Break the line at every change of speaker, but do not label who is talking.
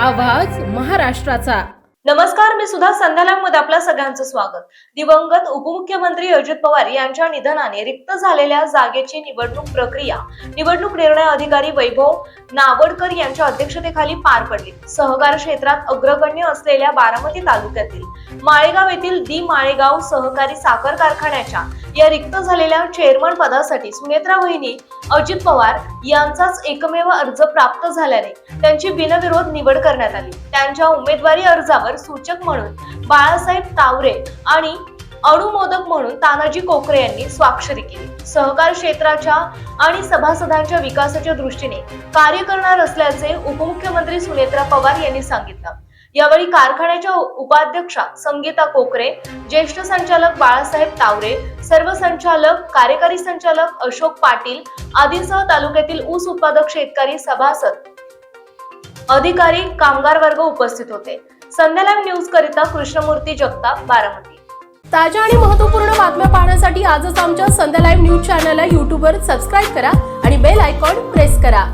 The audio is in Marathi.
आवाज महाराष्ट्राचा।
नमस्कार, मी सुद्धा संध्याला मध्ये आपल्या सगळ्यांचं स्वागत। दिवंगत उपमुख्यमंत्री अजित पवार यांच्या निधनाने रिक्त झालेल्या जागेची निवडणूक प्रक्रिया निवडणूक निर्णय अधिकारी वैभव नावडकर यांच्या अध्यक्षतेखाली पार पडली। सहकार क्षेत्रात अग्रगण्य असलेल्या बारामती तालुक्यातील माळेगाव येथील दी माळेगाव सहकारी साखर कारखान्याच्या या रिक्त झालेल्या चेअरमन पदासाठी सुनेत्रा वहिनी अजित पवार यांचाच एकमेव अर्ज प्राप्त झाल्याने त्यांची बिनविरोध निवड करण्यात आली। त्यांच्या उमेदवारी अर्जावर सूचक म्हणून बाळासाहेब तावरे आणि अनुमोदक म्हणून तानाजी कोकरे यांनी स्वाक्षरी केली। सहकार क्षेत्राच्या आणि सभासदांच्या विकासाच्या दृष्टीने कार्य करणार असल्याचे उपमुख्यमंत्री सुनेत्रा पवार यांनी सांगितलं। यावेळी कारखान्याच्या उपाध्यक्षा संगीता कोकरे, ज्येष्ठ संचालक बाळासाहेब तावरे, सर्व संचालक, कार्यकारी संचालक अशोक पाटील आदींसह तालुक्यातील ऊस उत्पादक शेतकरी, सभासद, अधिकारी, कामगार वर्ग उपस्थित होते। संध्या न्यूज करिता कृष्णमूर्ती जगताप, बारामती।
ताज्या आणि महत्त्वपूर्ण बातम्या पाहण्यासाठी आजच आमच्या संध्या लाईव्ह न्यूज चॅनलला YouTube वर सबस्क्राइब करा आणि बेल आयकॉन प्रेस करा।